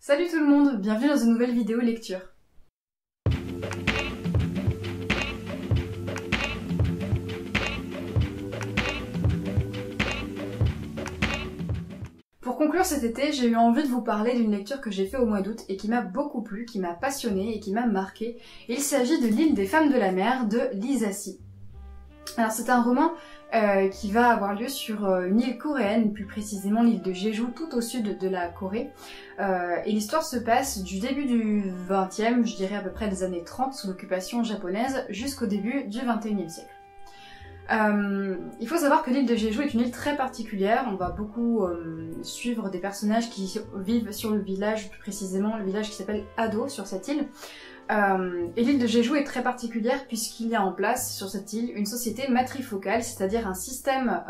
Salut tout le monde, bienvenue dans une nouvelle vidéo lecture. Pour conclure cet été, j'ai eu envie de vous parler d'une lecture que j'ai fait au mois d'août et qui m'a beaucoup plu, qui m'a passionnée et qui m'a marquée. Il s'agit de L'île des femmes de la mer de Lisa Si. Alors c'est un roman qui va avoir lieu sur une île coréenne, plus précisément l'île de Jeju, tout au sud de la Corée. Et l'histoire se passe du début du 20e, je dirais à peu près des années 30, sous l'occupation japonaise, jusqu'au début du 21e siècle. Il faut savoir que l'île de Jeju est une île très particulière. On va beaucoup suivre des personnages qui vivent sur le village, plus précisément le village qui s'appelle Ado sur cette île. Et l'île de Jeju est très particulière puisqu'il y a en place sur cette île une société matrifocale, c'est-à-dire un système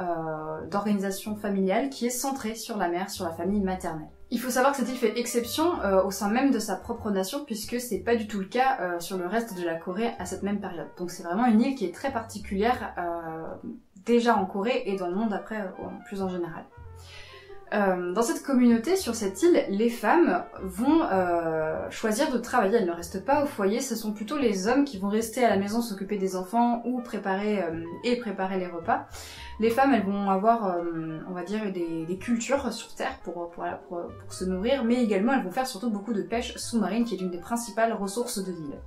d'organisation familiale qui est centré sur la mère, sur la famille maternelle. Il faut savoir que cette île fait exception au sein même de sa propre nation puisque c'est pas du tout le cas sur le reste de la Corée à cette même période. Donc c'est vraiment une île qui est très particulière déjà en Corée et dans le monde après plus en général. Dans cette communauté, sur cette île, les femmes vont choisir de travailler, elles ne restent pas au foyer, ce sont plutôt les hommes qui vont rester à la maison s'occuper des enfants ou préparer les repas. Les femmes, elles vont avoir, on va dire, des cultures sur Terre pour se nourrir, mais également elles vont faire surtout beaucoup de pêche sous-marine qui est l'une des principales ressources de l'île.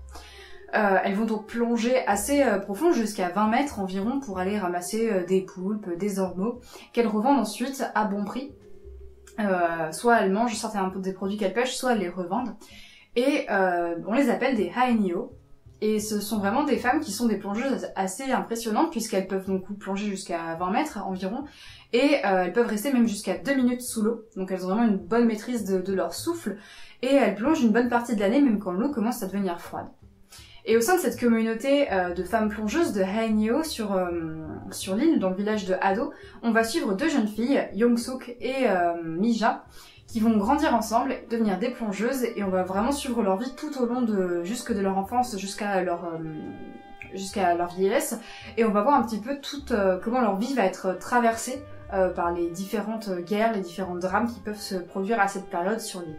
Elles vont donc plonger assez profond, jusqu'à 20 mètres environ, pour aller ramasser des poulpes, des ormeaux, qu'elles revendent ensuite à bon prix. Soit elles mangent certains des produits qu'elles pêchent, soit elles les revendent. Et on les appelle des haenyo. Et ce sont vraiment des femmes qui sont des plongeuses assez impressionnantes, puisqu'elles peuvent donc plonger jusqu'à 20 mètres environ, et elles peuvent rester même jusqu'à 2 minutes sous l'eau. Donc elles ont vraiment une bonne maîtrise de leur souffle, et elles plongent une bonne partie de l'année, même quand l'eau commence à devenir froide. Et au sein de cette communauté de femmes plongeuses, de haenyo, sur l'île, dans le village de Ado, on va suivre deux jeunes filles, Yongsuk et Mija, qui vont grandir ensemble, devenir des plongeuses, et on va vraiment suivre leur vie tout au long jusque de leur enfance jusqu'à leur vieillesse, et on va voir un petit peu comment leur vie va être traversée par les différentes guerres, les différents drames qui peuvent se produire à cette période sur l'île.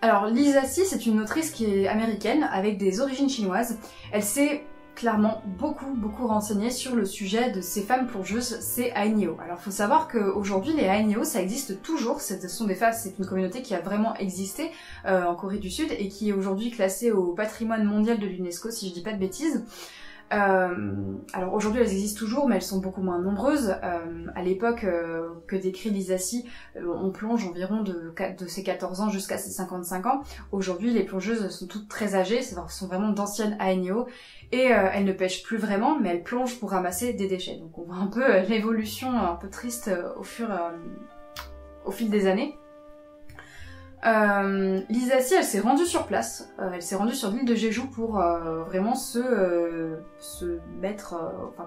Alors Lisa Si, c'est une autrice qui est américaine avec des origines chinoises. Elle s'est clairement beaucoup renseignée sur le sujet de ces femmes plongeuses, ces haenyo. Alors faut savoir qu'aujourd'hui les haenyo ça existe toujours, c'est une communauté qui a vraiment existé en Corée du Sud et qui est aujourd'hui classée au patrimoine mondial de l'UNESCO si je dis pas de bêtises. Alors aujourd'hui elles existent toujours mais elles sont beaucoup moins nombreuses. À l'époque que décrit Lisa Si, on plonge environ de ses 14 ans jusqu'à ses 55 ans. Aujourd'hui les plongeuses sont toutes très âgées, ce sont vraiment d'anciennes haenyo et elles ne pêchent plus vraiment mais elles plongent pour ramasser des déchets. Donc on voit un peu l'évolution un peu triste au fil des années. Lisa Si, elle s'est rendue sur place, elle s'est rendue sur l'île de Jeju pour vraiment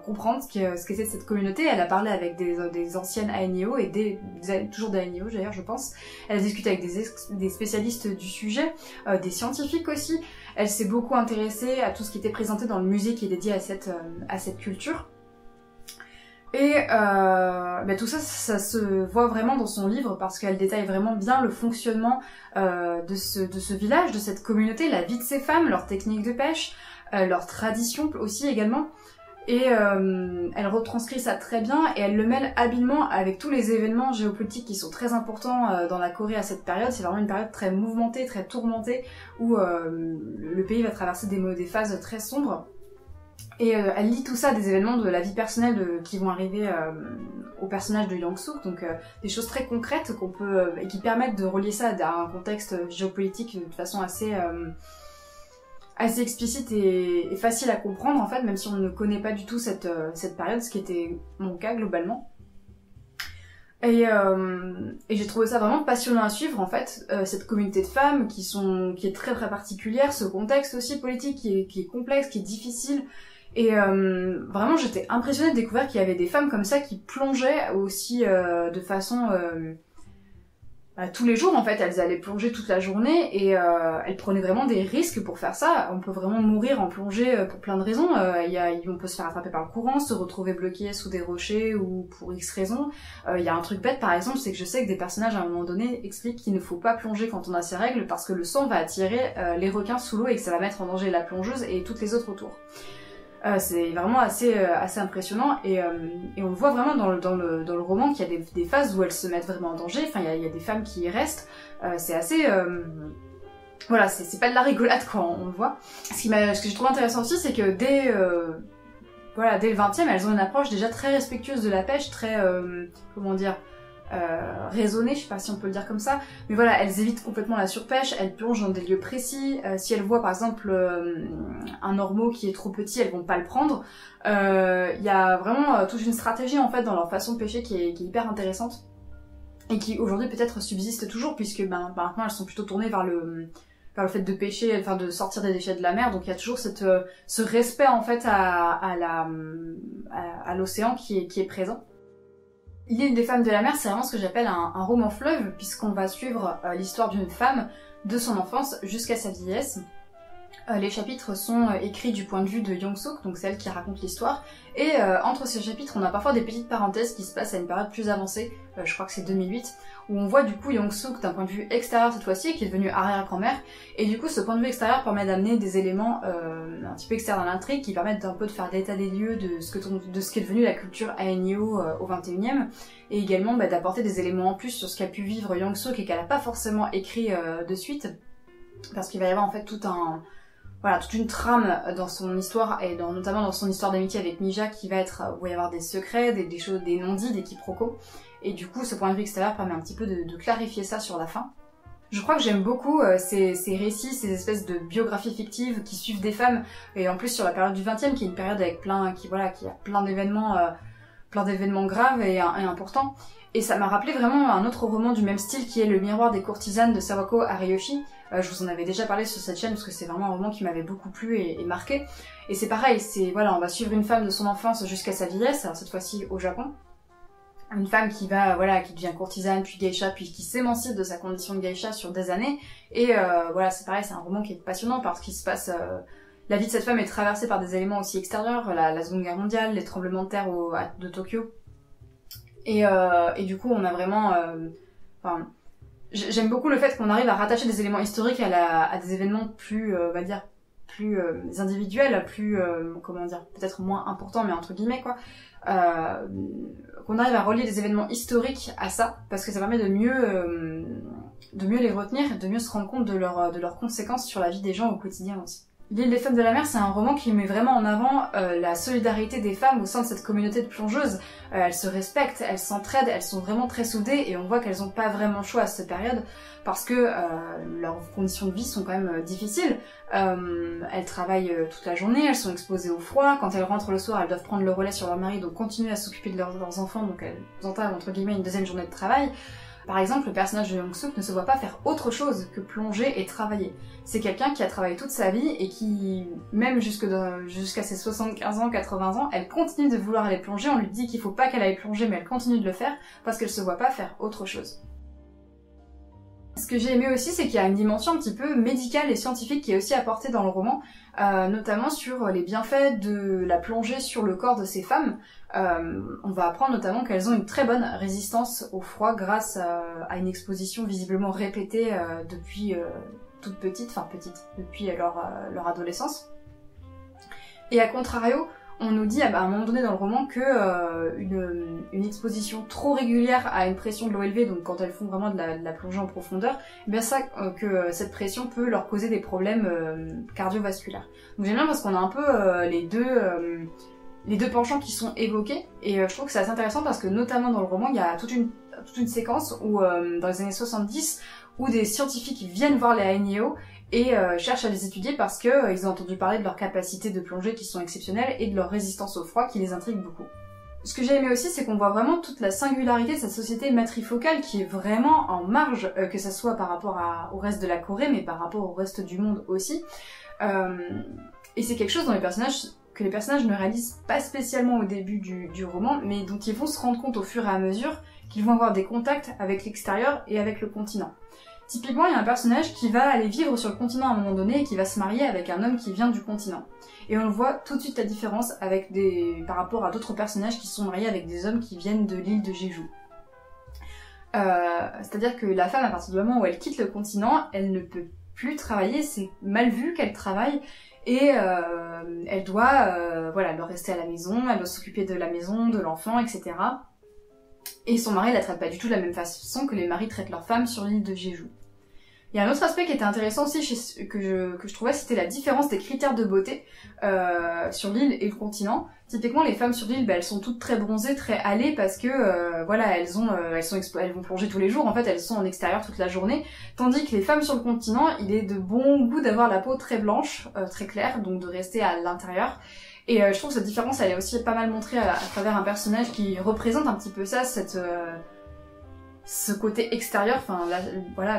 comprendre ce qu'était cette communauté. Elle a parlé avec des anciennes haenyo et toujours des haenyo d'ailleurs je pense. Elle a discuté avec des spécialistes du sujet, des scientifiques aussi. Elle s'est beaucoup intéressée à tout ce qui était présenté dans le musée qui est dédié à cette culture. Et tout ça se voit vraiment dans son livre parce qu'elle détaille vraiment bien le fonctionnement de ce village, de cette communauté, la vie de ces femmes, leurs techniques de pêche, leurs traditions aussi également. Et elle retranscrit ça très bien et elle le mêle habilement avec tous les événements géopolitiques qui sont très importants dans la Corée à cette période. C'est vraiment une période très mouvementée, très tourmentée où le pays va traverser des phases très sombres. Et elle lie tout ça des événements de la vie personnelle qui vont arriver au personnage de Yongsuk, donc des choses très concrètes et qui permettent de relier ça à un contexte géopolitique de façon assez explicite et facile à comprendre en fait, même si on ne connaît pas du tout cette période, ce qui était mon cas globalement. Et j'ai trouvé ça vraiment passionnant à suivre en fait, cette communauté de femmes qui est très particulière, ce contexte aussi politique qui est complexe, qui est difficile. Et vraiment j'étais impressionnée de découvrir qu'il y avait des femmes comme ça qui plongeaient aussi de façon tous les jours en fait, elles allaient plonger toute la journée et elles prenaient vraiment des risques pour faire ça. On peut vraiment mourir en plongée pour plein de raisons. On peut se faire attraper par le courant, se retrouver bloqué sous des rochers ou pour X raisons. Il y a un truc bête par exemple, c'est que je sais que des personnages à un moment donné expliquent qu'il ne faut pas plonger quand on a ses règles parce que le sang va attirer les requins sous l'eau et que ça va mettre en danger la plongeuse et toutes les autres autour. C'est vraiment assez impressionnant et on le voit vraiment dans le roman qu'il y a des phases où elles se mettent vraiment en danger. Enfin, il y a des femmes qui y restent. C'est assez... voilà, c'est pas de la rigolade quand on le voit. Ce que je trouve intéressant aussi, c'est que dès le 20e, elles ont une approche déjà très respectueuse de la pêche, très... comment dire, raisonnée, je sais pas si on peut le dire comme ça, mais voilà, elles évitent complètement la surpêche, elles plongent dans des lieux précis. Si elles voient par exemple un ormeau qui est trop petit, elles vont pas le prendre. Il y a vraiment toute une stratégie en fait dans leur façon de pêcher qui est hyper intéressante et qui aujourd'hui peut-être subsiste toujours puisque maintenant elles sont plutôt tournées vers le fait de pêcher, enfin de sortir des déchets de la mer, donc il y a toujours ce respect en fait à l'océan qui est présent. L'île des femmes de la mer, c'est vraiment ce que j'appelle un roman fleuve, puisqu'on va suivre l'histoire d'une femme de son enfance jusqu'à sa vieillesse. Les chapitres sont écrits du point de vue de Young-suk, donc c'est elle qui raconte l'histoire, et entre ces chapitres, on a parfois des petites parenthèses qui se passent à une période plus avancée, je crois que c'est 2008, où on voit du coup Young-suk d'un point de vue extérieur cette fois-ci, qui est devenue arrière-grand-mère, et du coup ce point de vue extérieur permet d'amener des éléments un petit peu externes à l'intrigue, qui permettent d'un peu de faire l'état des lieux de ce qu'est devenu la culture Aennyo au 21e, et également d'apporter des éléments en plus sur ce qu'a pu vivre Young-suk et qu'elle n'a pas forcément écrit de suite, parce qu'il va y avoir en fait toute une trame dans son histoire, et notamment dans son histoire d'amitié avec Mija, qui va être, où il va y avoir des secrets, des choses, des non-dits, des quiproquos, et du coup ce point de vue extérieur permet un petit peu de clarifier ça sur la fin. Je crois que j'aime beaucoup ces récits, ces espèces de biographies fictives qui suivent des femmes, et en plus sur la période du 20e, qui est une période avec qui a plein d'événements graves et importants. Et ça m'a rappelé vraiment un autre roman du même style qui est Le miroir des courtisanes de Sawako Ariyoshi. Je vous en avais déjà parlé sur cette chaîne parce que c'est vraiment un roman qui m'avait beaucoup plu et marqué. Et c'est pareil, on va suivre une femme de son enfance jusqu'à sa vieillesse, alors cette fois-ci au Japon. Une femme qui devient courtisane, puis geisha, puis qui s'émancipe de sa condition de geisha sur des années. Et c'est pareil, c'est un roman qui est passionnant parce qu'il se passe... la vie de cette femme est traversée par des éléments aussi extérieurs, la Seconde Guerre mondiale, les tremblements de terre de Tokyo. Et du coup, on a vraiment... j'aime beaucoup le fait qu'on arrive à rattacher des éléments historiques à des événements plus, plus individuels, plus, peut-être moins importants, mais entre guillemets, quoi. Qu'on arrive à relier des événements historiques à ça, parce que ça permet de mieux les retenir et de mieux se rendre compte de leurs conséquences sur la vie des gens au quotidien aussi. L'île des femmes de la mer, c'est un roman qui met vraiment en avant la solidarité des femmes au sein de cette communauté de plongeuses. Elles se respectent, elles s'entraident, elles sont vraiment très soudées et on voit qu'elles n'ont pas vraiment le choix à cette période parce que leurs conditions de vie sont quand même difficiles. Elles travaillent toute la journée, elles sont exposées au froid, quand elles rentrent le soir, elles doivent prendre le relais sur leur mari, donc continuer à s'occuper de leurs enfants, donc elles entament entre guillemets une deuxième journée de travail. Par exemple, le personnage de Young-suk ne se voit pas faire autre chose que plonger et travailler. C'est quelqu'un qui a travaillé toute sa vie et qui, même jusqu'à ses 75 ans, 80 ans, elle continue de vouloir aller plonger. On lui dit qu'il faut pas qu'elle aille plonger, mais elle continue de le faire parce qu'elle se voit pas faire autre chose. Ce que j'ai aimé aussi, c'est qu'il y a une dimension un petit peu médicale et scientifique qui est aussi apportée dans le roman, notamment sur les bienfaits de la plongée sur le corps de ces femmes. On va apprendre notamment qu'elles ont une très bonne résistance au froid grâce à une exposition visiblement répétée depuis toute petite, depuis leur adolescence. Et à contrario, on nous dit à un moment donné dans le roman que une exposition trop régulière à une pression de l'eau élevée, donc quand elles font vraiment de la plongée en profondeur, que cette pression peut leur causer des problèmes cardiovasculaires. Donc j'aime bien parce qu'on a un peu les deux penchants qui sont évoqués, et je trouve que c'est assez intéressant parce que notamment dans le roman, il y a toute une séquence où dans les années 70 où des scientifiques viennent voir les Aennyo et cherchent à les étudier parce que ils ont entendu parler de leurs capacités de plongée qui sont exceptionnelles et de leur résistance au froid qui les intrigue beaucoup. Ce que j'ai aimé aussi, c'est qu'on voit vraiment toute la singularité de cette société matrifocale qui est vraiment en marge, que ça soit par rapport au reste de la Corée, mais par rapport au reste du monde aussi. Et c'est quelque chose que les personnages ne réalisent pas spécialement au début du roman, mais dont ils vont se rendre compte au fur et à mesure, qu'ils vont avoir des contacts avec l'extérieur et avec le continent. Typiquement, il y a un personnage qui va aller vivre sur le continent à un moment donné et qui va se marier avec un homme qui vient du continent. Et on le voit tout de suite la différence par rapport à d'autres personnages qui sont mariés avec des hommes qui viennent de l'île de Jeju. C'est-à-dire que la femme, à partir du moment où elle quitte le continent, elle ne peut plus travailler, c'est mal vu qu'elle travaille, et elle doit rester à la maison, elle doit s'occuper de la maison, de l'enfant, etc. Et son mari la traite pas du tout de la même façon que les maris traitent leurs femmes sur l'île de Jeju. Il y a un autre aspect qui était intéressant aussi que je trouvais, c'était la différence des critères de beauté sur l'île et le continent. Typiquement, les femmes sur l'île, elles sont toutes très bronzées, très hâlées parce que elles vont plonger tous les jours. En fait, elles sont en extérieur toute la journée. Tandis que les femmes sur le continent, il est de bon goût d'avoir la peau très blanche, très claire, donc de rester à l'intérieur. Et je trouve que cette différence, elle est aussi pas mal montrée à travers un personnage qui représente un petit peu ça, ce côté extérieur,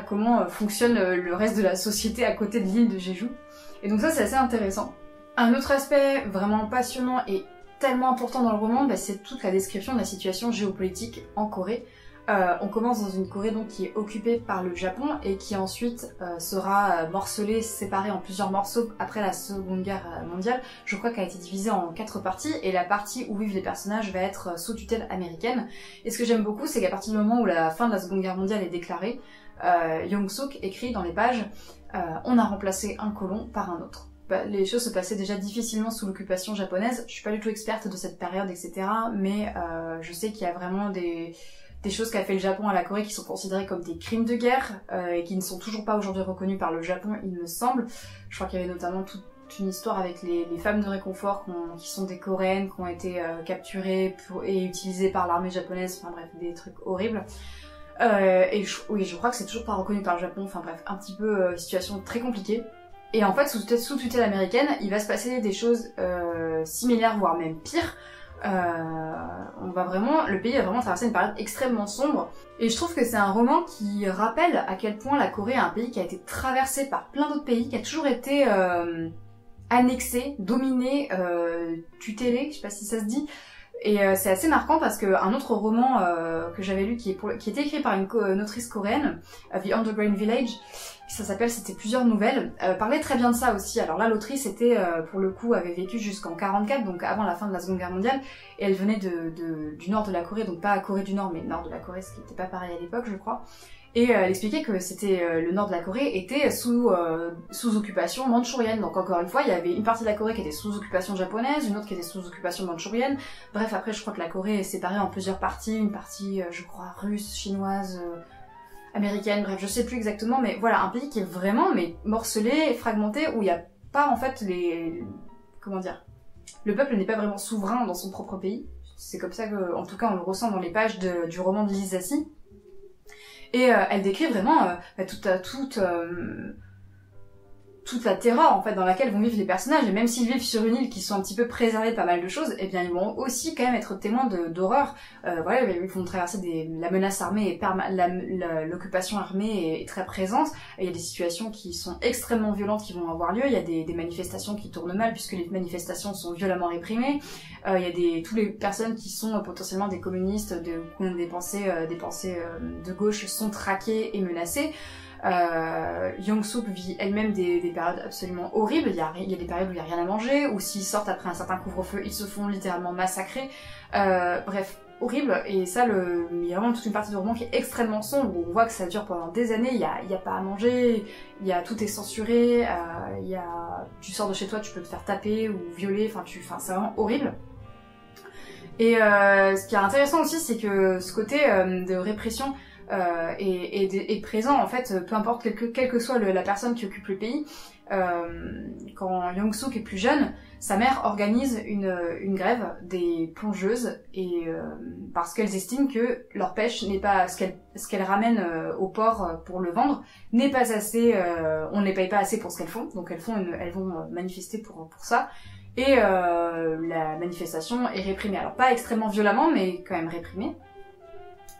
comment fonctionne le reste de la société à côté de l'île de Jeju. Et donc ça, c'est assez intéressant. Un autre aspect vraiment passionnant et tellement important dans le roman, c'est toute la description de la situation géopolitique en Corée. On commence dans une Corée donc qui est occupée par le Japon et qui ensuite sera morcelée, séparée en plusieurs morceaux après la Seconde Guerre mondiale. Je crois qu'elle a été divisée en 4 parties et la partie où vivent les personnages va être sous tutelle américaine. Et ce que j'aime beaucoup, c'est qu'à partir du moment où la fin de la Seconde Guerre mondiale est déclarée, Young-suk écrit dans les pages on a remplacé un colon par un autre. Les choses se passaient déjà difficilement sous l'occupation japonaise. Je suis pas du tout experte de cette période, etc. Mais je sais qu'il y a vraiment des choses qu'a fait le Japon à la Corée qui sont considérées comme des crimes de guerre et qui ne sont toujours pas aujourd'hui reconnus par le Japon, il me semble. Je crois qu'il y avait notamment toute une histoire avec les femmes de réconfort qui sont des Coréennes, qui ont été capturées et utilisées par l'armée japonaise, enfin bref, des trucs horribles. Je crois que c'est toujours pas reconnu par le Japon, enfin bref, un petit peu situation très compliquée. Et en fait, sous tutelle américaine, il va se passer des choses similaires, voire même pires. Le pays va vraiment traverser une période extrêmement sombre. Et je trouve que c'est un roman qui rappelle à quel point la Corée est un pays qui a été traversé par plein d'autres pays, qui a toujours été annexé, dominé, tutélé, je sais pas si ça se dit. Et c'est assez marquant parce qu'un autre roman que j'avais lu qui était écrit par une autrice coréenne, The Underground Village, c'était plusieurs nouvelles, parlait très bien de ça aussi. Alors là, l'autrice pour le coup, avait vécu jusqu'en 44, donc avant la fin de la Seconde Guerre mondiale, et elle venait du nord de la Corée, donc pas à Corée du Nord, mais nord de la Corée, ce qui n'était pas pareil à l'époque, je crois. Et elle expliquait que le nord de la Corée était sous occupation mandchourienne. Donc encore une fois, il y avait une partie de la Corée qui était sous occupation japonaise, une autre qui était sous occupation mandchourienne. Bref, après je crois que la Corée est séparée en plusieurs parties, une partie je crois russe, chinoise, américaine, bref je sais plus exactement, mais voilà, un pays qui est vraiment morcelé, fragmenté, où il n'y a pas en fait le peuple n'est pas vraiment souverain dans son propre pays. C'est comme ça que, en tout cas on le ressent dans les pages du roman de Lise Assi. Et elle décrit vraiment toute la terreur en fait dans laquelle vont vivre les personnages, et même s'ils vivent sur une île qui sont un petit peu préservés de pas mal de choses, eh bien ils vont aussi quand même être témoins d'horreur. Ils vont traverser la menace armée et l'occupation armée est très présente. Et il y a des situations qui sont extrêmement violentes qui vont avoir lieu, il y a des manifestations qui tournent mal puisque les manifestations sont violemment réprimées. Il y a toutes les personnes qui sont potentiellement des communistes, qui ont des pensées de gauche sont traquées et menacées. Young-suk vit elle-même des périodes absolument horribles. Il y a des périodes où il n'y a rien à manger, ou s'ils sortent après un certain couvre-feu, ils se font littéralement massacrer. Bref, horrible. Et ça, il y a vraiment toute une partie du roman qui est extrêmement sombre, où on voit que ça dure pendant des années, il y a pas à manger, tout est censuré, tu sors de chez toi, tu peux te faire taper ou violer, c'est vraiment horrible. Et ce qui est intéressant aussi, c'est que ce côté de répression est présent en fait, peu importe quelle que soit la personne qui occupe le pays. Quand Young-suk est plus jeune, sa mère organise une grève des plongeuses et parce qu'elles estiment que leur pêche n'est pas ce qu'elles ramènent au port pour le vendre n'est pas assez, on ne les paye pas assez pour ce qu'elles font, donc elles vont manifester pour ça. Et la manifestation est réprimée, alors pas extrêmement violemment mais quand même réprimée.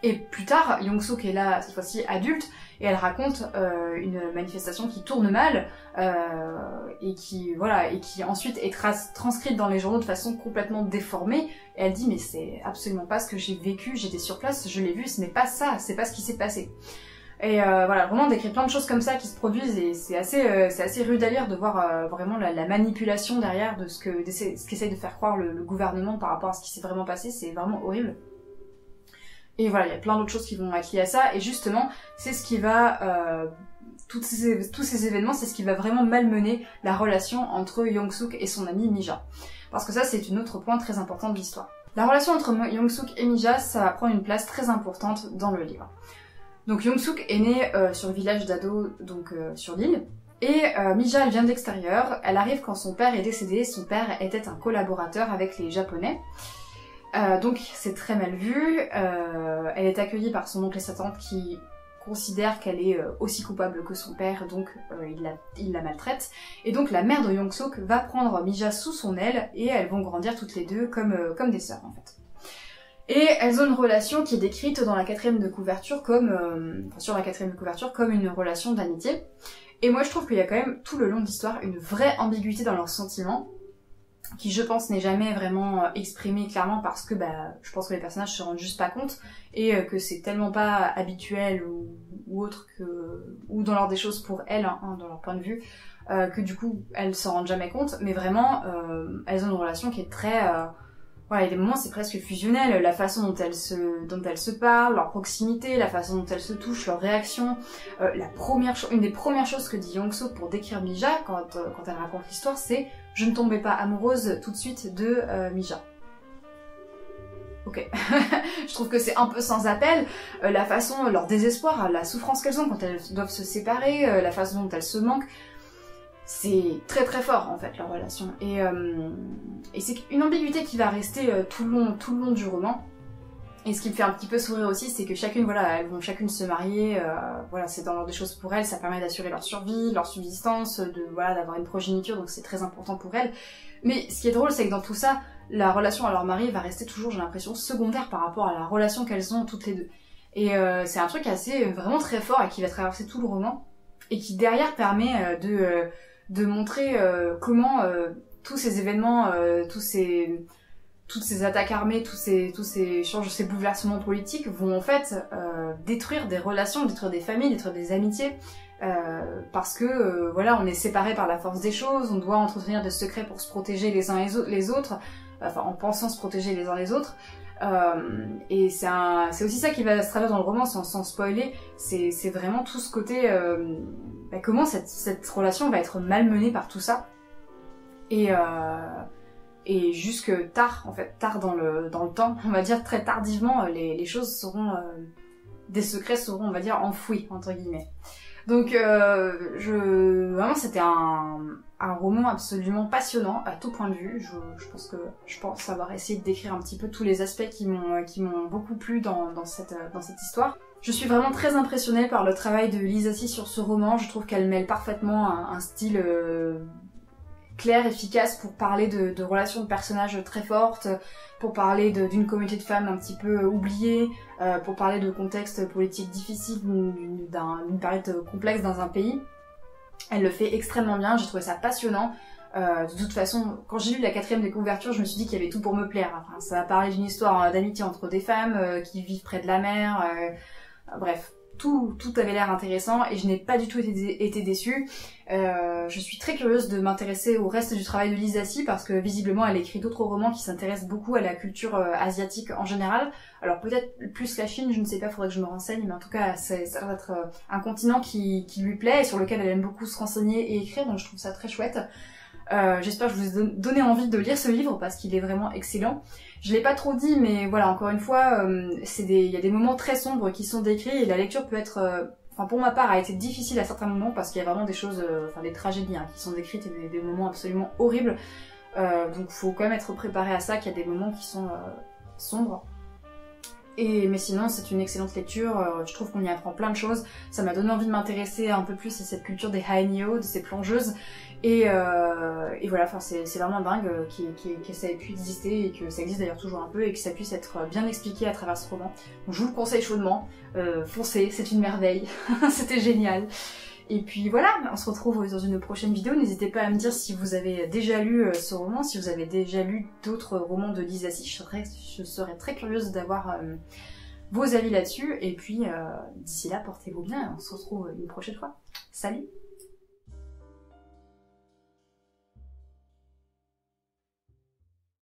Et plus tard, Young-suk est là, cette fois-ci adulte, et elle raconte une manifestation qui tourne mal, et qui ensuite est transcrite dans les journaux de façon complètement déformée, et elle dit mais c'est absolument pas ce que j'ai vécu, j'étais sur place, je l'ai vu, ce n'est pas ça, c'est pas ce qui s'est passé. Et voilà, le roman décrit plein de choses comme ça qui se produisent, et c'est assez rude à lire de voir vraiment la manipulation derrière de ce qu'essaye de faire croire le gouvernement par rapport à ce qui s'est vraiment passé, c'est vraiment horrible. Et voilà, il y a plein d'autres choses qui vont être liées à ça, et justement, c'est ce qui va... tous ces événements, c'est ce qui va vraiment malmener la relation entre Young-suk et son amie Mija. Parce que ça, c'est un autre point très important de l'histoire. La relation entre Young-suk et Mija, ça va prendre une place très importante dans le livre. Donc Young-suk est né sur le village d'Ado, donc sur l'île, et Mija, elle vient de l'extérieur, elle arrive quand son père est décédé, son père était un collaborateur avec les Japonais. Donc c'est très mal vu, elle est accueillie par son oncle et sa tante qui considèrent qu'elle est aussi coupable que son père, donc il la maltraite. Et donc la mère de Young-suk va prendre Mija sous son aile et elles vont grandir toutes les deux comme des sœurs en fait. Et elles ont une relation qui est décrite dans la 4e de couverture sur la 4e de couverture comme une relation d'amitié. Et moi je trouve qu'il y a quand même tout le long de l'histoire une vraie ambiguïté dans leurs sentiments, qui je pense n'est jamais vraiment exprimé clairement parce que je pense que les personnages se rendent juste pas compte et que c'est tellement pas habituel ou autre ou dans l'ordre des choses pour elles, hein, dans leur point de vue, que du coup elles s'en rendent jamais compte, mais vraiment elles ont une relation qui est très... voilà, il y a des moments c'est presque fusionnel, la façon dont elles se parlent, leur proximité, la façon dont elles se touchent, leurs réactions. Une des premières choses que dit Young-suk pour décrire Mija quand elle raconte l'histoire, c'est « Je ne tombais pas amoureuse tout de suite de Mija ». Ok, je trouve que c'est un peu sans appel, la façon, leur désespoir, la souffrance qu'elles ont quand elles doivent se séparer, la façon dont elles se manquent. C'est très très fort en fait leur relation, et c'est une ambiguïté qui va rester tout le long du roman. Et ce qui me fait un petit peu sourire aussi, c'est que chacune, voilà, elles vont chacune se marier, voilà, c'est dans l'ordre des choses pour elles, ça permet d'assurer leur survie, leur subsistance, d'avoir une progéniture, donc c'est très important pour elles. Mais ce qui est drôle, c'est que dans tout ça, la relation à leur mari va rester toujours, j'ai l'impression, secondaire par rapport à la relation qu'elles ont toutes les deux. Et c'est un truc vraiment très fort et qui va traverser tout le roman, et qui derrière permet de montrer comment tous ces événements, toutes ces attaques armées, tous ces changes, ces bouleversements politiques vont en fait détruire des relations, détruire des familles, détruire des amitiés, parce que voilà, on est séparés par la force des choses, on doit entretenir des secrets pour se protéger les uns les autres, enfin en pensant se protéger les uns les autres. Et c'est aussi ça qui va se traduire dans le roman sans spoiler, c'est vraiment tout ce côté comment cette relation va être malmenée par tout ça, et jusque tard en fait, tard dans le temps, on va dire très tardivement, les choses seront, des secrets seront, on va dire, enfouis entre guillemets. Donc vraiment c'était un roman absolument passionnant à tout point de vue. Je pense avoir essayé de décrire un petit peu tous les aspects qui m'ont beaucoup plu dans cette histoire. Je suis vraiment très impressionnée par le travail de Lise Assis sur ce roman. Je trouve qu'elle mêle parfaitement un style clair, efficace pour parler de relations de personnages très fortes, pour parler d'une communauté de femmes un petit peu oubliée, pour parler de contextes politiques difficiles, d'une période complexe dans un pays. Elle le fait extrêmement bien, j'ai trouvé ça passionnant. De toute façon, quand j'ai lu la 4e des couvertures, je me suis dit qu'il y avait tout pour me plaire. Enfin, ça va parler d'une histoire d'amitié entre des femmes qui vivent près de la mer, bref. Tout avait l'air intéressant et je n'ai pas du tout été déçue. Je suis très curieuse de m'intéresser au reste du travail de Lise Assis parce que visiblement elle écrit d'autres romans qui s'intéressent beaucoup à la culture asiatique en général. Alors peut-être plus la Chine, je ne sais pas, faudrait que je me renseigne, mais en tout cas ça doit être un continent qui lui plaît et sur lequel elle aime beaucoup se renseigner et écrire, donc je trouve ça très chouette. J'espère que je vous ai donné envie de lire ce livre parce qu'il est vraiment excellent. Je l'ai pas trop dit, mais voilà, encore une fois, il y a des moments très sombres qui sont décrits et la lecture peut être, pour ma part, a été difficile à certains moments parce qu'il y a vraiment des choses, des tragédies qui sont décrites et des moments absolument horribles. Donc faut quand même être préparé à ça, qu'il y a des moments qui sont sombres. Mais sinon, c'est une excellente lecture, je trouve qu'on y apprend plein de choses. Ça m'a donné envie de m'intéresser un peu plus à cette culture des Haenyeo, de ces plongeuses. Et voilà, enfin, c'est vraiment dingue que ça ait pu exister, et que ça existe d'ailleurs toujours un peu, et que ça puisse être bien expliqué à travers ce roman. Donc je vous le conseille chaudement, foncez, c'est une merveille, c'était génial. Et puis voilà, on se retrouve dans une prochaine vidéo. N'hésitez pas à me dire si vous avez déjà lu ce roman, si vous avez déjà lu d'autres romans de Lisa Si. Je serais très curieuse d'avoir vos avis là-dessus. Et puis d'ici là, portez-vous bien et on se retrouve une prochaine fois. Salut!